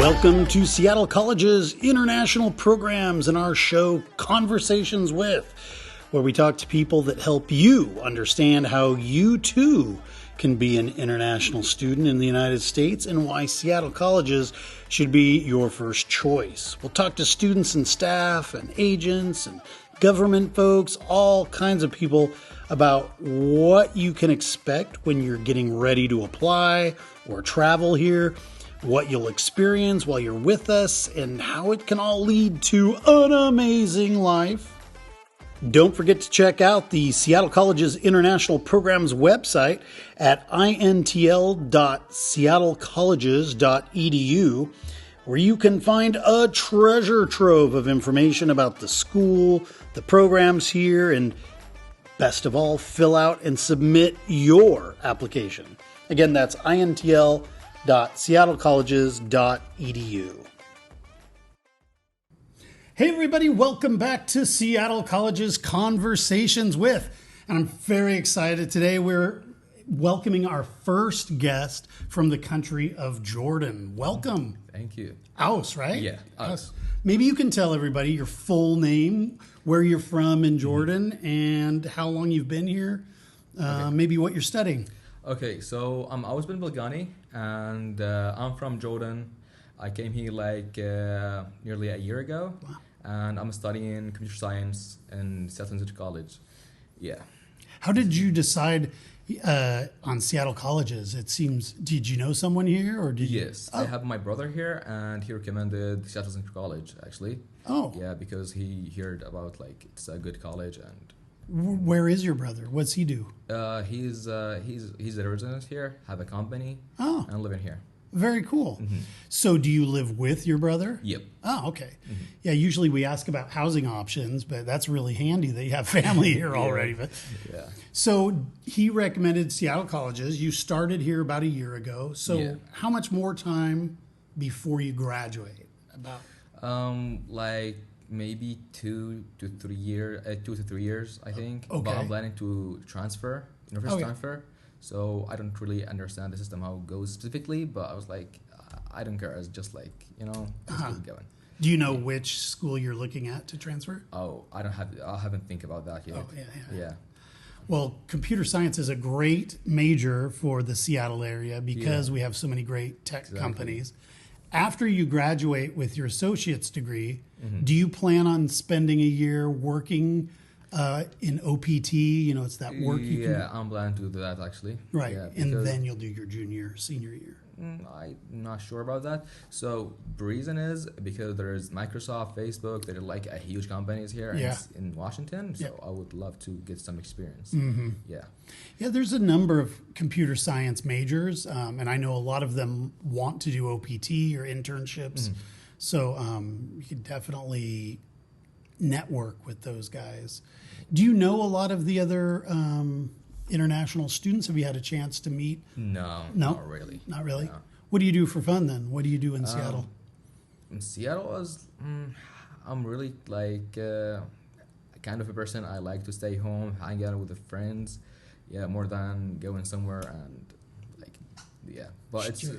Welcome to Seattle College's international programs and our show Conversations With, where we talk to people that help you understand how you too can be an international student in the United States and why Seattle Colleges should be your first choice. We'll talk to students and staff and agents and government folks, all kinds of people about what you can expect when you're getting ready to apply or travel here, what you'll experience while you're with us, and how it can all lead to an amazing life. Don't forget to check out the Seattle College's International Programs website at intl.seattlecolleges.edu, where you can find a treasure trove of information about the school, the programs here, and best of all, fill out and submit your application. Again, that's intl.seattlecolleges.edu. Hey everybody, welcome back to Seattle College's Conversations With. And I'm very excited today. We're welcoming our first guest from the country of Jordan. Welcome. Thank you. Aws, right? Yeah, Aws. Maybe you can tell everybody your full name, where you're from in Jordan, and how long you've been here, maybe what you're studying. Okay, so I'm Aws Beni Abdelgani, and I'm from Jordan. I came here nearly a year ago, wow. And I'm studying computer science in Seattle College. Yeah. How did you decide on Seattle Colleges? It seems, did you know someone here, or did you? Yes, I have my brother here, and he recommended Seattle College actually. Oh. Yeah, because he heard about it's a good college. And where is your brother? What's he do? He's a resident here, have a company, and living here. Very cool. Mm-hmm. So do you live with your brother? Yep. Oh, okay. Mm-hmm. Yeah, usually we ask about housing options, but that's really handy that you have family here already. But yeah. So he recommended Seattle Colleges. You started here about a year ago. So how much more time before you graduate? About maybe 2 to 3 years, I think. Okay. But I'm planning to transfer, transfer. So I don't really understand the system, how it goes specifically, but I was like, I don't care. It's just keep going. Do you know which school you're looking at to transfer? Oh, I haven't think about that yet. Oh, yeah. Yeah. Well, computer science is a great major for the Seattle area because we have so many great tech companies. After you graduate with your associate's degree, do you plan on spending a year working in OPT? It's that work you can... Yeah, I'm planning to do that actually. Right, yeah, and then you'll do your senior year. I'm not sure about that. So the reason is because there's Microsoft, Facebook, they're a huge companies here in Washington. So I would love to get some experience. Mm-hmm. Yeah. Yeah, there's a number of computer science majors, and I know a lot of them want to do OPT or internships. Mm-hmm. So you can definitely network with those guys. Do you know a lot of the other international students? Have you had a chance to meet? No, not really. Not really? No. What do you do for fun then? What do you do in Seattle? In Seattle, I'm really kind of a person. I like to stay home, hang out with the friends. Yeah, more than going somewhere and But it's I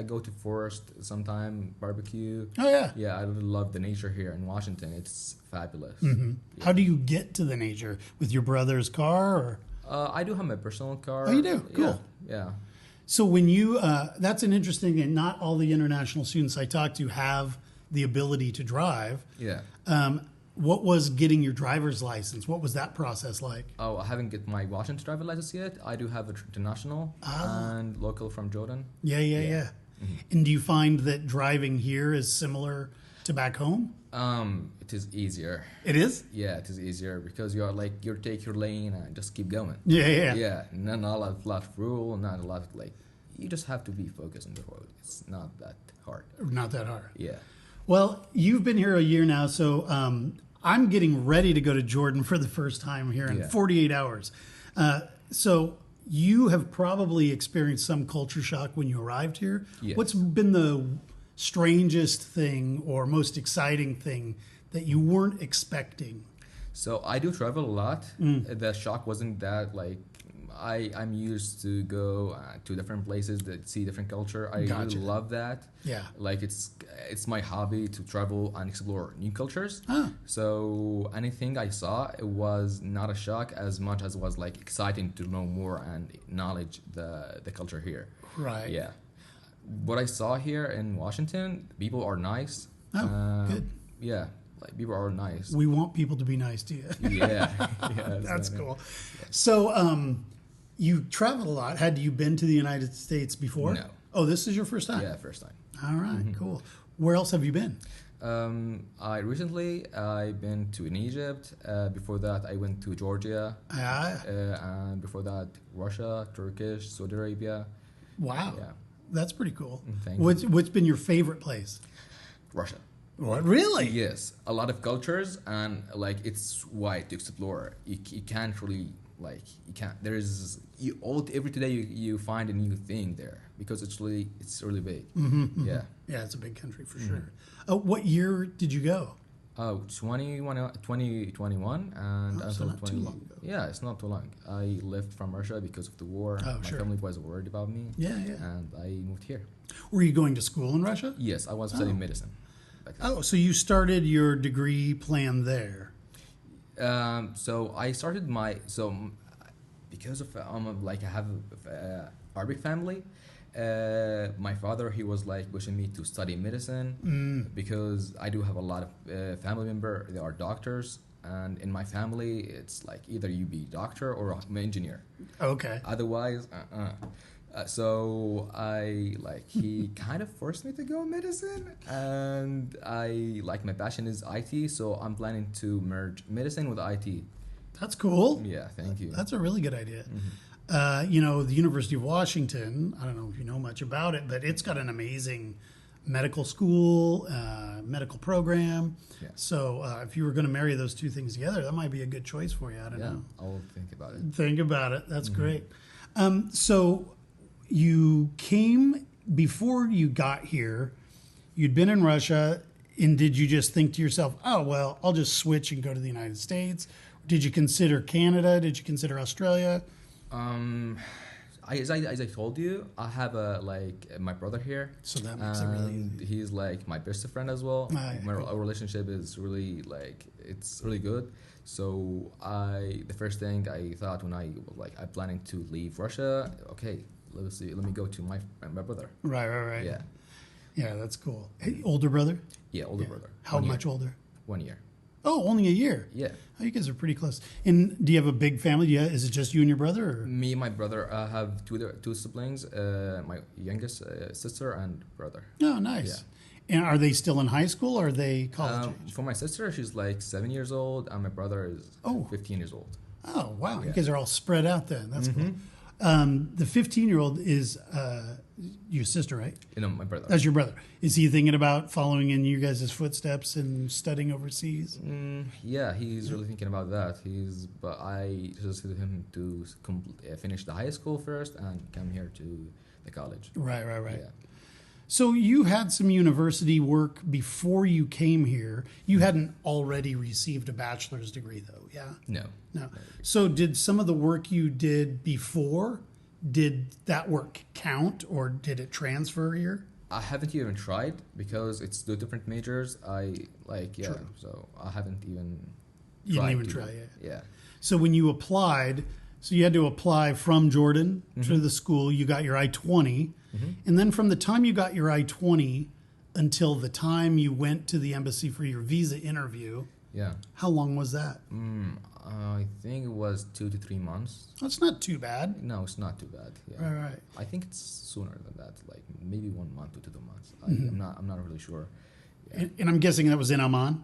go to forest sometime, barbecue. Oh yeah. Yeah, I really love the nature here in Washington. It's fabulous. Mm-hmm. Yeah. How do you get to the nature? With your brother's car, or? I do have my personal car. Oh, you do? Cool. Yeah. So when you, that's an interesting thing. Not all the international students I talk to have the ability to drive. Yeah. What was getting your driver's license? What was that process like? Oh, I haven't get my Washington driver's license yet. I do have an international and local from Jordan. Yeah. Mm-hmm. And do you find that driving here is similar to back home? It is easier. It is? Yeah, it is easier because you take your lane and just keep going. Yeah. Yeah, not a lot of rule, not a lot of you just have to be focused on the road. It's not that hard. Not that hard. Yeah. Well, you've been here a year now, so I'm getting ready to go to Jordan for the first time here in 48 hours. So you have probably experienced some culture shock when you arrived here. Yes. What's been the strangest thing or most exciting thing that you weren't expecting? So I do travel a lot. The shock wasn't that I'm used to go to different places that see different culture. I Gotcha. really love that. Yeah. Like it's my hobby to travel and explore new cultures. Ah. So anything I saw, it was not a shock as much as it was like exciting to know more and acknowledge the culture here. Right. Yeah. What I saw here in Washington, people are nice. Oh, good. Yeah, like people are nice. We want people to be nice to you. Yeah, That's cool. So, you traveled a lot. Had you been to the United States before? No. Oh, this is your first time? Yeah, first time. All right, cool. Where else have you been? I've been to in Egypt. Before that, I went to Georgia. And before that, Russia, Turkish, Saudi Arabia. Wow. Yeah. That's pretty cool. Thank What's been your favorite place? Russia. What? Really? Yes, a lot of cultures and like it's wide to explore. You can't really like you can't. There is every day you find a new thing there because it's really big. Yeah. Yeah, it's a big country for sure. What year did you go? 2021 and so until not too 20. long ago. Yeah, it's not too long. I left from Russia because of the war. Oh, My sure. family was worried about me. Yeah. And I moved here. Were you going to school in Russia? Yes, I was studying medicine. Back then. Oh, so you started your degree plan there. So I started because of I have a Arabic family. My father, he was like pushing me to study medicine because I do have a lot of family member. They are doctors, and in my family, it's like either you be doctor or an engineer. Okay. Otherwise, so he kind of forced me to go medicine, and my passion is IT, so I'm planning to merge medicine with IT. That's cool. Yeah, thank you. That's a really good idea. The University of Washington, I don't know if you know much about it, but it's got an amazing medical school, medical program. Yeah. So if you were going to marry those two things together, that might be a good choice for you. I don't know. I'll think about it. Think about it. That's great. So you came before you got here. You'd been in Russia, and did you just think to yourself, "Oh well, I'll just switch and go to the United States"? Did you consider Canada? Did you consider Australia? As I told you, I have my brother here. So that makes it really easy. He's like my best friend as well. Our relationship is really it's really good. So the first thing I thought when I'm planning to leave Russia, okay, let me go to my brother. Right. Yeah. Yeah, that's cool. Hey, older brother? Yeah, older brother. How much older? 1 year. Oh, only a year. Yeah. Oh, you guys are pretty close. And do you have a big family? Is it just you and your brother? Or? Me and my brother have two siblings, my youngest sister and brother. Oh, nice. Yeah. And are they still in high school or are they college age? For my sister, she's 7 years old, and my brother is 15 years old. Oh, wow. Yeah. You guys are all spread out then. That's cool. The 15-year-old is your sister, right? No, my brother. That's your brother. Is he thinking about following in you guys' footsteps and studying overseas? Yeah, he's really thinking about that. But I suggested him to finish the high school first and come here to the college. Right. Yeah. So you had some university work before you came here. You hadn't already received a bachelor's degree, though, yeah? No. So did some of the work you did before, did that work count or did it transfer here? I haven't even tried because it's two different majors. True. So I haven't even You didn't even try it? Yeah. So when you applied, so you had to apply from Jordan to the school, you got your I-20, and then from the time you got your I-20 until the time you went to the embassy for your visa interview, how long was that? I think it was 2 to 3 months. That's not too bad. No, it's not too bad. Yeah. Right. I think it's sooner than that, maybe 1 month to 2 months. I'm not really sure. Yeah. And I'm guessing that was in Amman?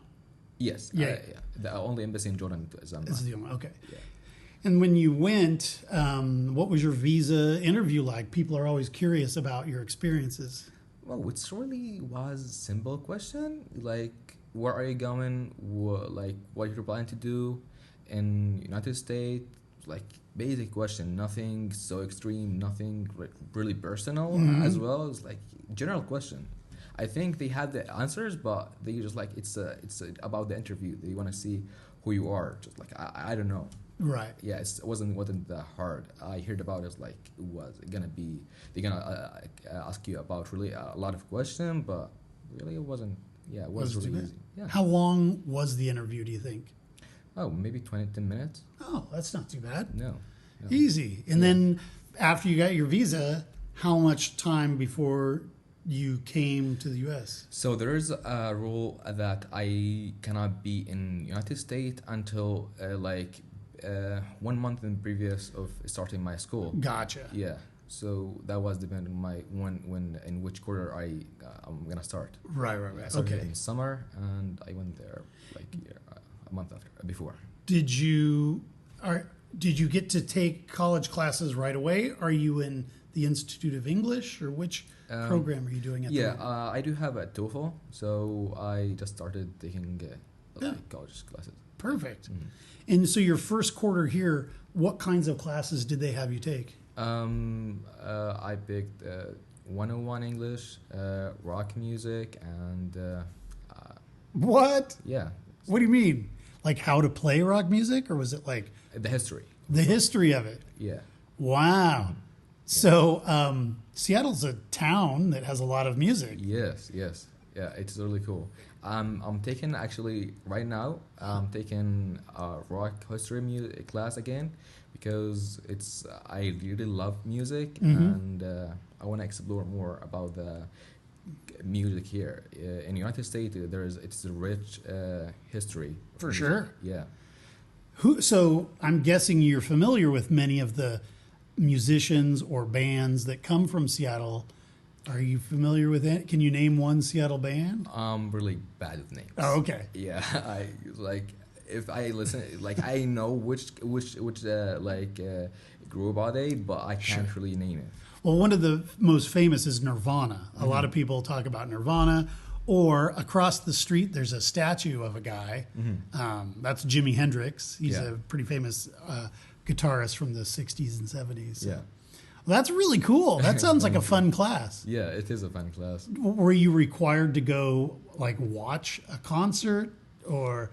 Yes. Yeah. The only embassy in Jordan is Amman. Is the Amman, okay. Yeah. And when you went, what was your visa interview like? People are always curious about your experiences. Well, it really was a simple question. Where are you going? What you're planning to do in United States? Basic question. Nothing so extreme. Nothing really personal as well. It's general question. I think they have the answers, but they just it's about the interview. They want to see who you are. Just I don't know. Right. Yeah, it wasn't that hard. I heard about it like it was gonna be they're gonna ask you about really a lot of questions, but really it wasn't. Yeah, it was Was it really too bad? easy. Yeah. How long was the interview, do you think? Oh, maybe 10 minutes. Oh, that's not too bad. No. Easy. And then after you got your visa, how much time before you came to the U.S.? So there's a rule that I cannot be in United States until 1 month in previous of starting my school. Gotcha. Yeah. So that was depending on my when in which quarter I'm gonna start. Right. I started Okay. in summer, and I went there like a month before. Did you get to take college classes right away? Are you in the Institute of English, or which program are you doing at the moment? I do have a TOEFL, so I just started taking college classes. Perfect. Mm-hmm. And so your first quarter here, what kinds of classes did they have you take? I picked 101 English, rock music, and What? yeah, What do you mean? Like how to play rock music, or was it like the history. the history of it? Yeah. Wow. So Seattle's a town that has a lot of music. Yes. Yeah, it's really cool. I'm taking actually right now. I'm taking a rock history music class again because I really love music and I want to explore more about the music here in the United States. It's a rich history For music. sure. Yeah. So I'm guessing you're familiar with many of the musicians or bands that come from Seattle. Are you familiar with it? Can you name one Seattle band? I'm really bad with names. Oh, okay. Yeah, I like if I listen, like I know which group are they, but I can't really name it. Well, one of the most famous is Nirvana. A lot of people talk about Nirvana. Or across the street, there's a statue of a guy. That's Jimi Hendrix. He's Yeah. a pretty famous guitarist from the 60s and 70s. So. Yeah. Well, that's really cool. That sounds like a fun class. Yeah, it is a fun class. Were you required to go like watch a concert or?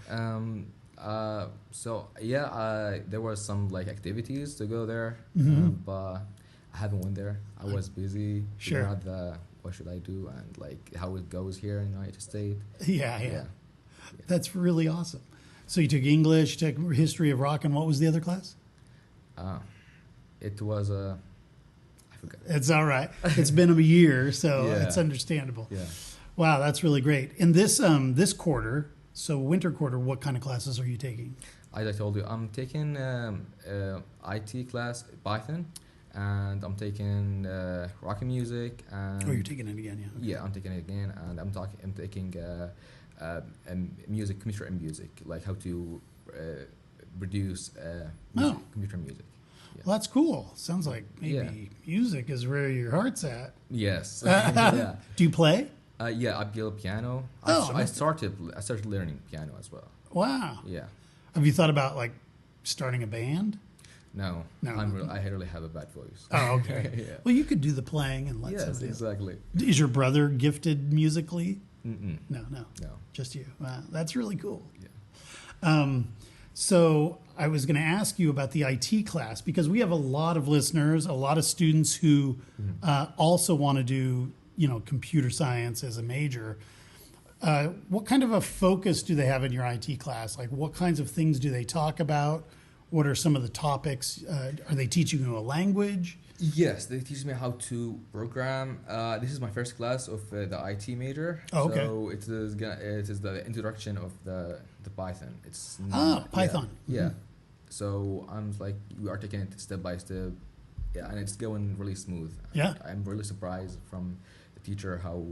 There were some like activities to go there, but I haven't went there. I was busy Sure. figuring out what should I do and like how it goes here in the United States. Yeah. That's really awesome. So you took English, you took history of rock, and what was the other class? It was I forgot. It's all right. It's been a year, so Yeah. it's understandable. Yeah. Wow, that's really great. In this quarter, so winter quarter, what kind of classes are you taking? As I told you, I'm taking IT class, Python, and I'm taking rock music. And Oh, you're taking it again, yeah. Yeah, I'm taking it again, and I'm taking music, computer and music, like how to produce computer music. Yeah. Well, that's cool. Sounds like maybe Yeah. music is where your heart's at. Yes. Yeah. Do you play? Yeah, I play piano. Oh, I started learning piano as well. Wow. Yeah. Have you thought about like starting a band? No. No. I really have a bad voice. Oh, okay. Yeah. Well, you could do the playing and let Yes, somebody else. exactly. Is your brother gifted musically? Mm-mm. No, No. just you. Wow, that's really cool. Yeah. So I was going to ask you about the IT class because we have a lot of listeners, a lot of students who also want to do, computer science as a major. What kind of a focus do they have in your IT class? Like, what kinds of things do they talk about? What are some of the topics? Are they teaching you a language? Yes, they teach me how to program. This is my first class of the IT major. Oh, okay. So it is the introduction of the Python. It's Python. Yeah. Mm-hmm. So I'm like, we are taking it step by step. Yeah, and it's going really smooth. Yeah. I'm really surprised from the teacher how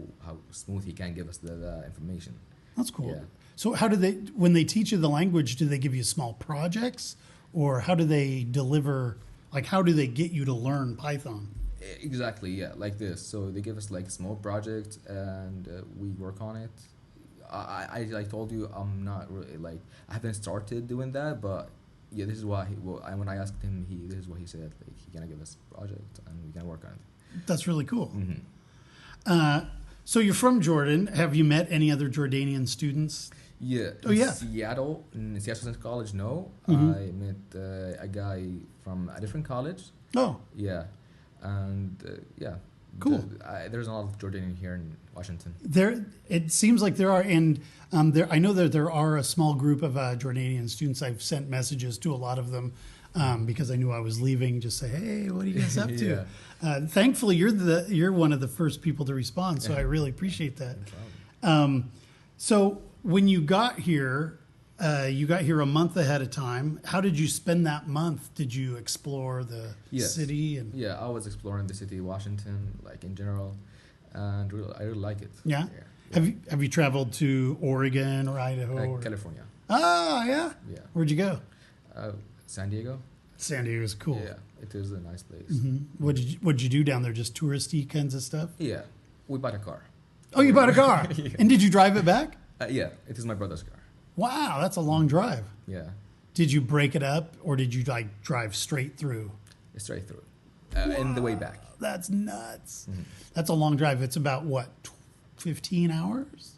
smooth he can give us the information. That's cool. Yeah. So how do when they teach you the language, do they give you small projects or how do they deliver, like how do they get you to learn Python? Exactly, yeah, like this. So they give us like small projects and we work on it. I like told you, I'm not really like, I haven't started doing that, but yeah, this is why when I asked him, this is what he said, like he gonna give us a project and we can work on it. That's really cool. Mm-hmm. So you're from Jordan. Have you met any other Jordanian students? Yeah. Oh, yeah. Seattle, in Seattle Central College, no. Mhm. I met a guy from a different college. Oh, Yeah. And yeah. Cool. There's a lot of Jordanian here in Washington. there. It seems like there are, and there. I know that there are a small group of Jordanian students. I've sent messages to a lot of them because I knew I was leaving. Just say, hey, what are you guys up to? Yeah. Thankfully, you're one of the first people to respond, so I really appreciate that. No problem. So when you got here a month ahead of time. How did you spend that month? Did you explore the Yes. city? And Yeah, I was exploring the city of Washington, like in general, and I really like it. Yeah? Have you traveled to Oregon or Idaho? or? California. Ah, yeah. Yeah. Where'd you go? San Diego. San Diego's cool. Yeah, it is a nice place. What'd you do down there? Just touristy kinds of stuff? Yeah, we bought a car. Oh, you bought a car. Yeah. And did you drive it back? Yeah, it is my brother's car. Wow, that's a long drive. Yeah, Did you break it up or did you like drive straight through? straight through, and the way back. That's nuts. Mm-hmm. That's a long drive. It's about what, 15 hours?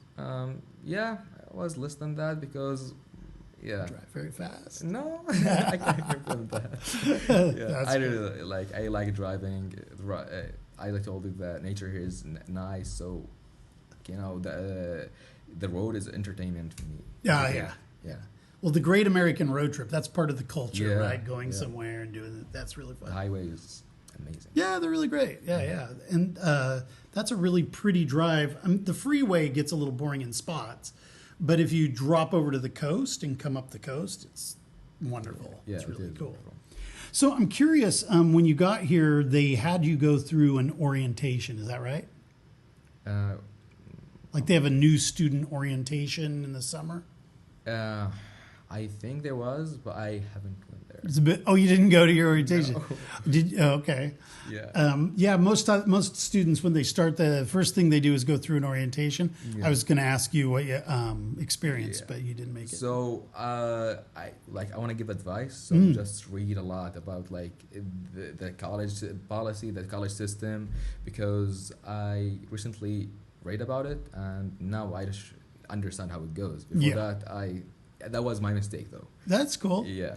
Yeah, it was less than that because, yeah. Drive very fast. No, I can't remember that. Yeah, That's I really like. I like driving. I like told you that nature here is nice, so you know the road is entertainment for me. Yeah, yeah. Yeah. Well, the Great American Road Trip, that's part of the culture, Yeah, right? Going yeah. somewhere and doing it. That's really The fun. highway is amazing. Yeah, they're really great. Yeah, yeah. And that's a really pretty drive. The freeway gets a little boring in spots, but if you drop over to the coast and come up the coast, it's wonderful. Yeah, it's really it is cool. wonderful. So I'm curious, when you got here, they had you go through an orientation. Is that right? Like they have a new student orientation in the summer? I think there was, but I haven't went there. It's a bit. Oh, you didn't go to your orientation? No. Did okay? Yeah. Yeah. Most students when they start, the first thing they do is go through an orientation. Yeah. I was going to ask you what you experienced, Yeah. but you didn't make it. So I want to give advice. So just read a lot about like the college policy, the college system, because I recently read about it and now I just understand how it goes. Before that was my mistake though. That's cool. Yeah.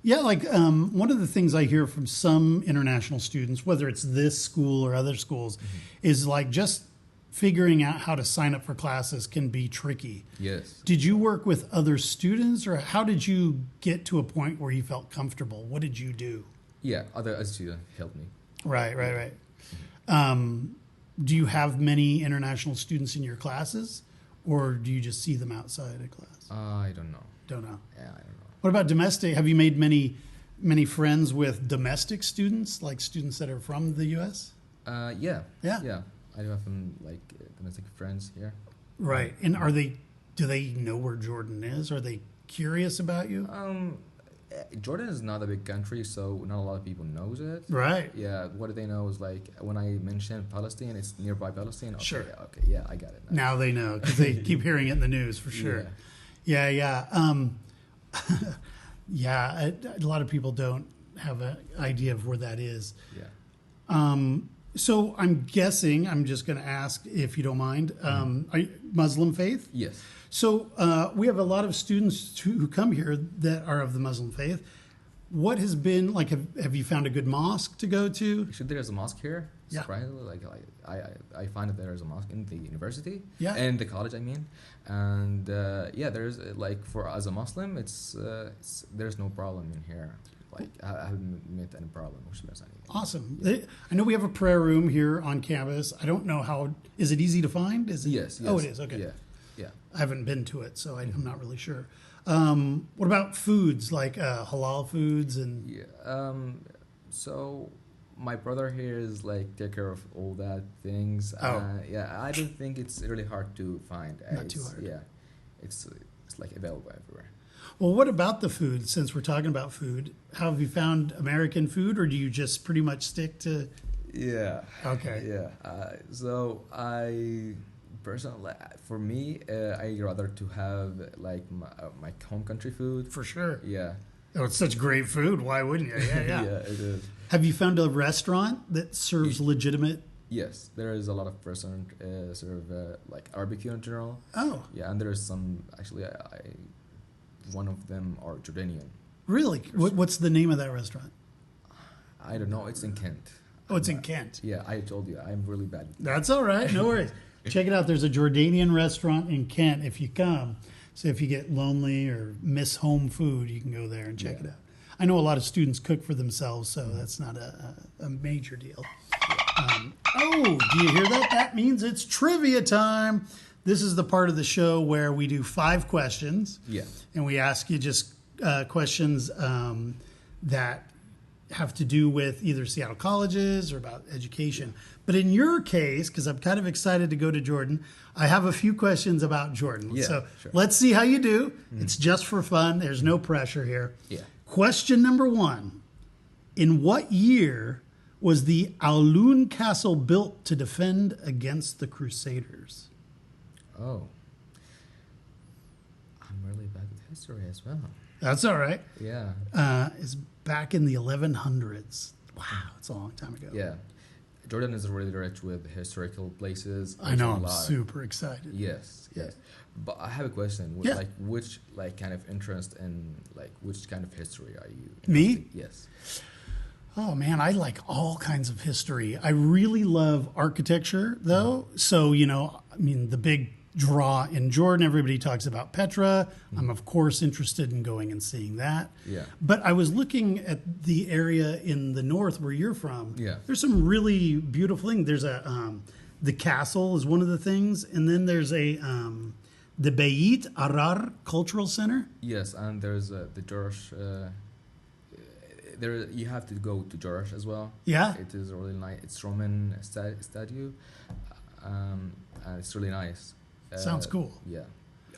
Yeah, like one of the things I hear from some international students, whether it's this school or other schools, is like just figuring out how to sign up for classes can be tricky. Yes. Did you work with other students, or how did you get to a point where you felt comfortable? What did you do? Yeah. Other students helped me. Right. Do you have many international students in your classes, or do you just see them outside of class? I don't know. Don't know. Yeah, I don't know. What about domestic? Have you made many friends with domestic students, like students that are from the U.S.? Yeah. Yeah. Yeah. I do have some like domestic friends here. Right. And do they know where Jordan is? Are they curious about you? Jordan is not a big country, so not a lot of people knows it. Right. Yeah, what they know is like when I mention Palestine, it's nearby Palestine. Okay, Sure. Okay, yeah, I got it. Now they know because they keep hearing it in the news for sure. Yeah. Yeah. A lot of people don't have an idea of where that is. Yeah. So I'm guessing, I'm just going to ask if you don't mind, are you Muslim faith? Yes. So we have a lot of students who come here that are of the Muslim faith. What has been like? Have you found a good mosque to go to? Actually, there's a mosque here. Yeah. Surprisingly, like I find that there is a mosque in the university. Yeah. And the college, I mean, and there's like for as a Muslim, it's there's no problem in here. Like I haven't met any problem. Awesome. I know we have a prayer room here on campus. I don't know how. Is it easy to find? Is it? Yes. Oh, it is. Okay. Yeah. Yeah. I haven't been to it, so I'm not really sure. What about foods, like halal foods and? Yeah. So my brother here is like take care of all that things. Oh. Yeah. I don't think it's really hard to find. Not too hard. Yeah. It's like available everywhere. Well, what about the food? Since we're talking about food, how have you found American food, or do you just pretty much stick to? Yeah. Okay. Yeah. So I personally, for me, I rather to have like my home country food. For sure. Yeah. Oh, it's such great food. Why wouldn't you? Yeah. Yeah, it is. Have you found a restaurant that serves legitimate Yes, there is a lot of restaurant serve like barbecue in general. Oh, Yeah, and there's some actually. One of them are Jordanian. really? What's the name of that restaurant? I don't know. It's in Kent. Oh, it's in Kent. Yeah, I told you I'm really bad. That's all right. No worries. Check it out. There's a Jordanian restaurant in Kent. If you come, so if you get lonely or miss home food, you can go there and check it out. I know a lot of students cook for themselves, so that's not a major deal. Oh, do you hear that? That means it's trivia time. This is the part of the show where we do 5 questions. Yeah. And we ask you just questions that have to do with either Seattle colleges or about education. But in your case, because I'm kind of excited to go to Jordan, I have a few questions about Jordan. Yeah, so sure. let's see how you do. It's just for fun. There's no pressure here. Yeah. Question number 1. In what year was the Aulun Castle built to defend against the Crusaders? Oh. I'm really bad with history as well. That's all right. Yeah. It's back in the 1100s. Wow, it's a long time ago. Yeah. Jordan is really rich with historical places. I know. I'm There's a lot. super excited. Yes, yes. But I have a question. Yeah. Like, which like kind of interest in like which kind of history are you? Me? interested- Yes. Oh man, I like all kinds of history. I really love architecture though. So, I mean, the big draw in Jordan, everybody talks about Petra. I'm of course interested in going and seeing that. Yeah. But I was looking at the area in the north where you're from. Yeah. There's some really beautiful things. There's the castle is one of the things. And then there's the Beit Arar Cultural Center. Yes, and there's the George. There you have to go to George as well. Yeah. It is really nice. It's Roman statue, and it's really nice. Sounds cool. Yeah,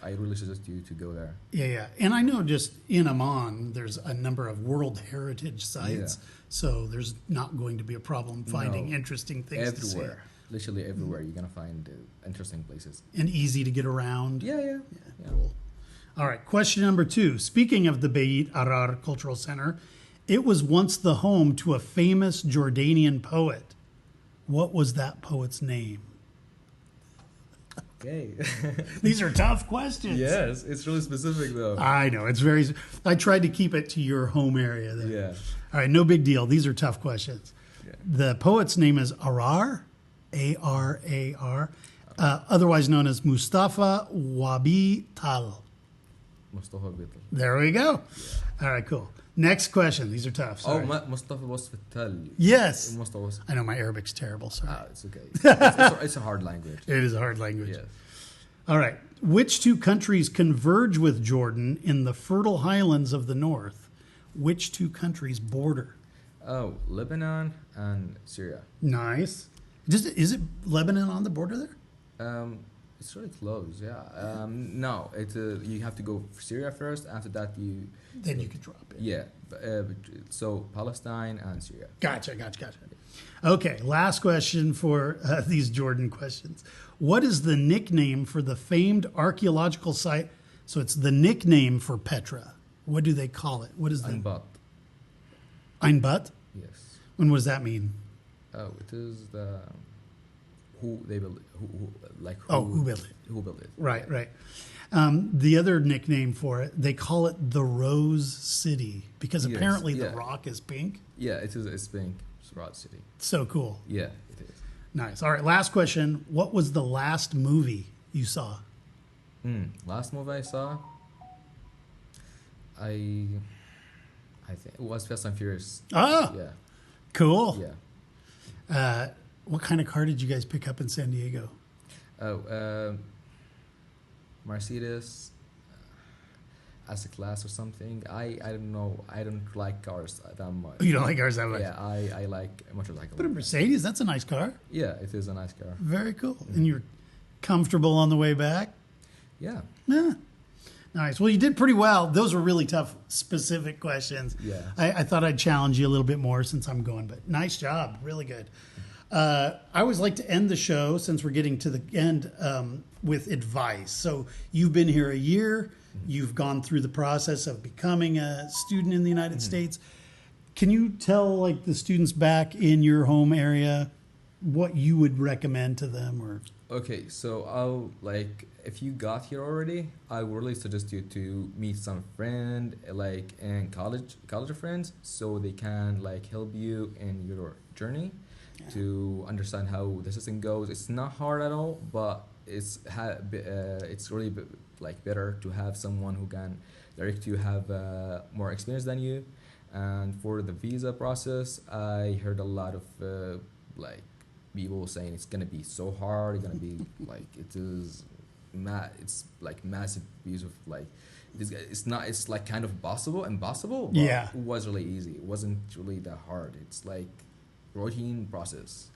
I really suggest you to go there. Yeah. And I know just in Amman, there's a number of World Heritage sites. Yeah. So there's not going to be a problem finding No. interesting things to see. Everywhere, literally everywhere, you're gonna find interesting places. And easy to get around. Yeah. Cool. All right. Question number 2. Speaking of the Beit Arar Cultural Center, it was once the home to a famous Jordanian poet. What was that poet's name? Okay. These are tough questions. Yes, it's really specific though. I know. I tried to keep it to your home area there. Yeah. All right. No big deal. These are tough questions. Yeah. The poet's name is Arar, A-R-A-R, otherwise known as Mustafa Wabi Tal. Mustafa Bittel. There we go. All right, cool. Next question. These are tough. Oh, Sorry. Mustafa was Bittel. Yes. Mustafa was. I know my Arabic's terrible. Sorry. It's okay. It's a hard language. It is a hard language. Yes. All right. Which 2 countries converge with Jordan in the fertile highlands of the north? Which 2 countries border? Oh, Lebanon and Syria. Nice. Is it Lebanon on the border there? It's really close. Yeah. No, you have to go for Syria first. After that, Then you could drop it. yeah. So Palestine and Syria. Gotcha. Okay, last question for these Jordan questions. What is the nickname for the famed archaeological site? So it's the nickname for Petra. What do they call it? What is the Anbat. Ein Bat? Yes. And what does that mean? Oh, it is the who they built. Who built it? Who built it? Right. The other nickname for it, they call it the Rose City because Yes, apparently the yeah. rock is pink. Yeah, it is. It's pink. It's Rod City. So cool. Yeah, it is. Nice. All right, last question. What was the last movie you saw? Last movie I saw, I think it was Fast and Furious. Ah, Yeah, cool. yeah. What kind of car did you guys pick up in San Diego? Oh, Mercedes, as a class or something. I don't know. I don't like cars that much. You don't like cars that much? Yeah, I like motorcycles. But a Mercedes, that's a nice car. Yeah, it is a nice car. Very cool. And you're comfortable on the way back? Yeah. Yeah. Nice. Well, you did pretty well. Those were really tough, specific questions. Yeah. I thought I'd challenge you a little bit more since I'm going, but nice job. Really good. I always like to end the show, since we're getting to the end, with advice. So you've been here a year. You've gone through the process of becoming a student in the United States. Can you tell, like, the students back in your home area what you would recommend to them, or Okay, so I'll like if you got here already, I would really suggest you to meet some friend like in college friends, so they can like help you in your journey to understand how the system goes. It's not hard at all, but it's really like better to have someone who can direct you, have more experience than you. And for the visa process, I heard a lot of like people saying it's gonna be so hard. It's gonna be like it is, it's like massive piece of like this. It's not. It's like kind of impossible. But Yeah. it was really easy. It wasn't really that hard. It's like routine process.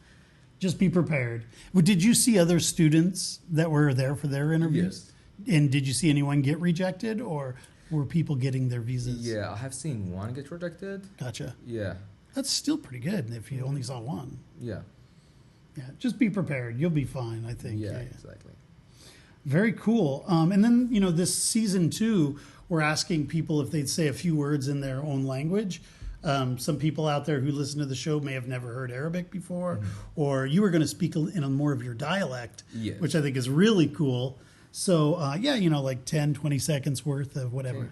just be prepared. Well, did you see other students that were there for their interviews? Yes. And did you see anyone get rejected, or were people getting their visas? Yeah, I have seen one get rejected. Gotcha. Yeah, That's still pretty good if you only saw one. yeah, Yeah, just be prepared. You'll be fine, I think. yeah, exactly. Very cool. And then, this season 2, we're asking people if they'd say a few words in their own language. Some people out there who listen to the show may have never heard Arabic before, or you were going to speak in a more of your dialect, Yes. which I think is really cool. So, like 10, 20 seconds worth of whatever. Okay.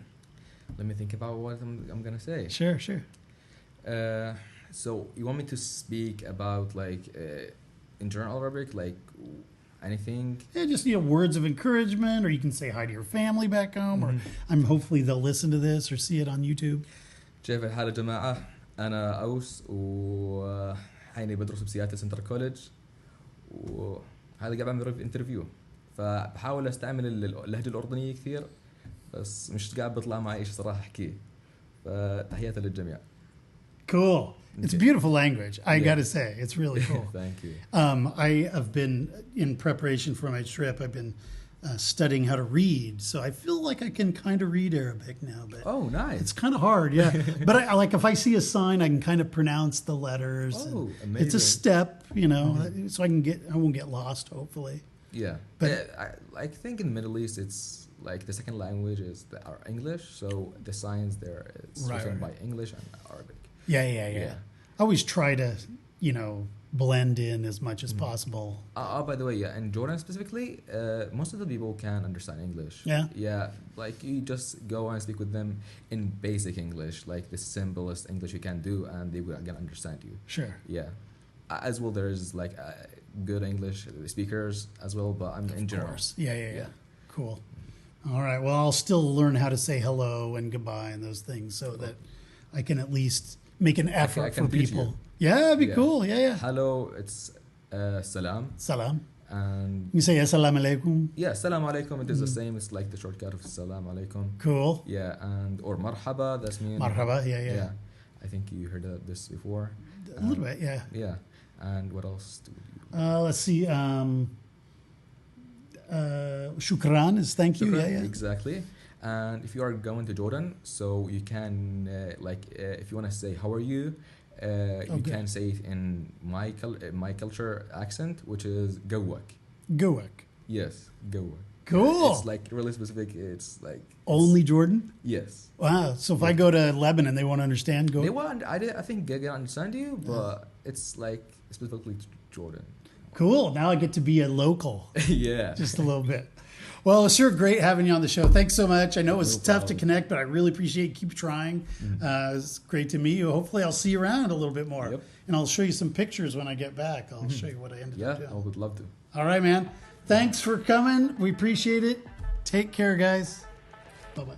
Let me think about what I'm gonna say. Sure. So you want me to speak about like in general Arabic, like anything? Yeah, just, words of encouragement, or you can say hi to your family back home, or hopefully they'll listen to this or see it on YouTube. كيف الحال يا جماعة؟ أنا أوس وحيني بدرس بسياتل سنتر كوليدج وهذا قاعد بعمل انترفيو فبحاول استعمل اللهجة الأردنية كثير بس مش قاعد بيطلع معي إيش صراحة أحكيه فتحياتي للجميع. Cool. It's a beautiful language. I got to say, it's really cool. Thank you. I have been, in preparation for my trip, I've been studying how to read. So I feel like I can kind of read Arabic now. But Oh, nice. it's kind of hard, yeah. But I like if I see a sign, I can kind of pronounce the letters. Oh, and it's a amazing. step, so I won't get lost, hopefully. Yeah, But- I think in the Middle East it's like the second language is our English, so the signs there is Right, written right. by English and Arabic. Yeah. Yeah. I always try to, blend in as much as possible. By the way, yeah, in Jordan specifically, most of the people can understand English. Yeah? Yeah, like you just go and speak with them in basic English, like the simplest English you can do, and they will again understand you. Sure. Yeah, as well. There's like good English speakers as well, but I'm in Of general. course. Yeah. Cool. All right. Well, I'll still learn how to say hello and goodbye and those things so that I can at least make an effort I can for teach people. you. Yeah, that'd be Yeah. cool. Yeah. Hello, it's salam, Salam. and You say assalamu alaikum. yeah, salam alaikum. It is the same. It's like the shortcut of salam alaikum. Cool. Yeah, and or marhaba. That's mean. Marhaba. Yeah. Yeah, I think you heard this before. A little bit. Yeah. Yeah, and what else do you? Let's see. Shukran is thank you. Shukran, Yeah. exactly. And if you are going to Jordan, so you can if you want to say how are you, you good. can say it in my culture accent, which is gawak. Gowak. Yes, gawak. Cool. It's like really specific. It's like Only Jordan? yes. Wow. So if I go to Lebanon, they won't understand. They want. I think they can understand you, but it's like specifically to Jordan. Cool. Now I get to be a local. Yeah. Just a little bit. Well, it's sure great having you on the show. Thanks so much. I know it was No tough to problem. connect, but I really appreciate you. Keep trying. It's great to meet you. Hopefully, I'll see you around a little bit more. Yep. And I'll show you some pictures when I get back. I'll show you what I ended Yeah, up I doing. would love to. All right, man. Thanks for coming. We appreciate it. Take care, guys. Bye-bye.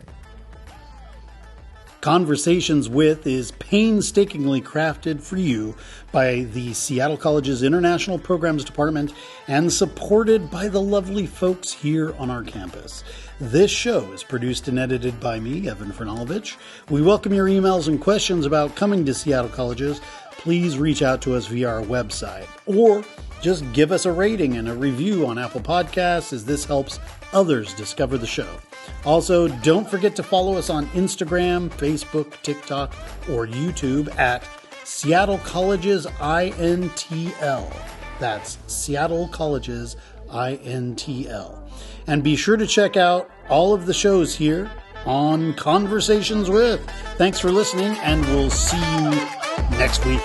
Conversations With is painstakingly crafted for you by the Seattle College's International Programs Department and supported by the lovely folks here on our campus. This show is produced and edited by me, Evan Franulovich. We welcome your emails and questions about coming to Seattle Colleges. Please reach out to us via our website or just give us a rating and a review on Apple Podcasts, as this helps others discover the show. Also, don't forget to follow us on Instagram, Facebook, TikTok, or YouTube at Seattle Colleges INTL. That's Seattle Colleges INTL. And be sure to check out all of the shows here on Conversations With. Thanks for listening, and we'll see you next week.